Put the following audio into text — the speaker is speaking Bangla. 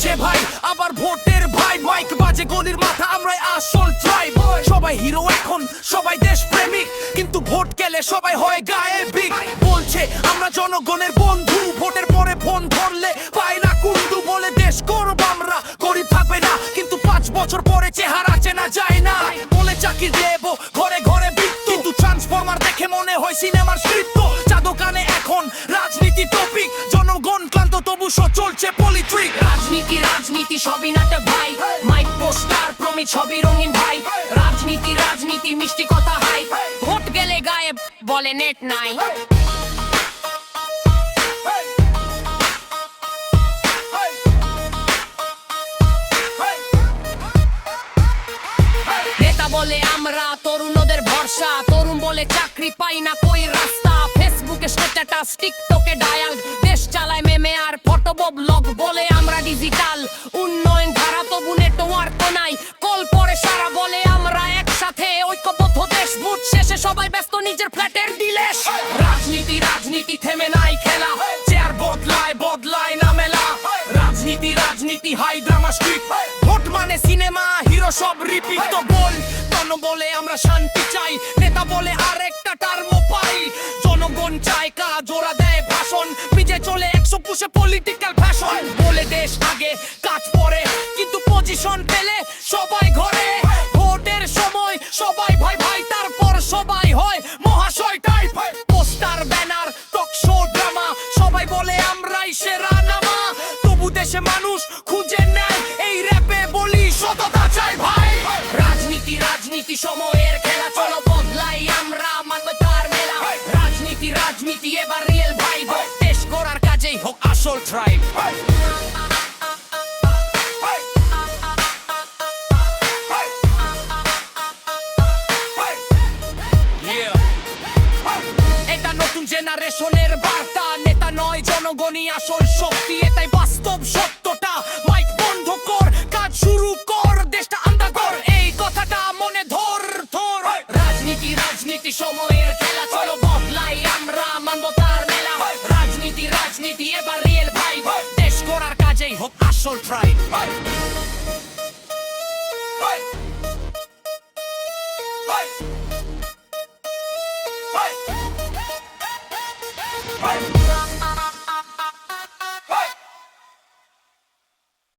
বলছে ভাই আবার ভোটের ভাই মাইক বাজে গলির মাথা আমরাই আসল ট্রাইব সবাই হিরো এখন সবাই দেশ প্রেমিক কিন্তু ভোট গেলে সবাই হয় গায়েবিক বলছে আমরা জনগণের বন্ধু ভোটের পরে ফোন ধরলে পাই না কুন্দু বলে দেশ করব আমরা গরিব থাকবে না কিন্তু 5 বছর পরে চেহারা চেনা যায় না বলে চাকরি দেব ঘরে ঘরে বৃত্ত কিন্তু ট্রান্সফরমার দেখে মনে হয় সিনেমার স্ক্রিপ্ট চা দোকানে এখন রাজনীতি টপিক জনগণ ক্লান্ত তবু চলছে পলিট্রিক রাজনীতি রাজনীতি সবই নাটক ভাই মাইক পোস্টার প্রমিত সবই রঙিন ভাই রাজনীতি রাজনীতি মিষ্টি কথা হাই ভোট গেলে গায়েব বলে নেট নাই নেতা বলে আমরা তরুণদের ভরসা তরুণ বলে চাকরি পাই না কই রাস্তা ফেসবুকে স্ট্যাটাস টিকটকে ডায়াল দেশ চালায় মেমে আর ফটো ব্লগ বলে আমরা ডিজিটাল উন্নয়ন ধারা তবু নেটওয়ার্ক নাই কল পরে সারা বলে আমরা একসাথে ঐক্যবদ্ধ দেশ ভোট শেষে সবাই ব্যস্ত নিজের ফ্ল্যাটের ডিলেশ রাজনীতি রাজনীতি থেমে নাই খেলা চেয়ার বদলায় বদলায় না মেলা রাজনীতি রাজনীতি হাই ড্রামা স্ট্রিট ভোট মানে সিনেমা হিরো সব রিপিট তো বল বলে আমরা শান্তি চাই নেতা বলে আরেকটা টার্ম পাই জনগণ চায় কাজ ওরা দেয় ভাষণ নিজে চলে 100 পুষে পলিটিক্যাল ফ্যাশন বলে দেশ আগে কাজ পরে কিন্তু পজিশন পেলে সবাই ঘরে ভোটের সময় সবাই ভাই ভাই তারপর সবাই হয় মহাশয় type poster banner talk show drama সবাই বলে আমরাই সেরা নামা তবু দেশে মানুষ খুঁজে নেয় এই র্যাপে বলি সততা চাই ভাই রাজনীতি রাজনীতি সময়ের খেলা চলো বদলাই আমরা মানবতার মেলা রাজনীতি রাজনীতি এবার রিয়েল ভাই দেশ গড়ার কাজেই হোক আসল ট্রাইব এটা নতুন জেনারেশনের বার্তা নেতা নয় জনগণই আসল শক্তি এটাই বাস্তব সত্যটা মাইক বন্ধ কর কাজ শুরু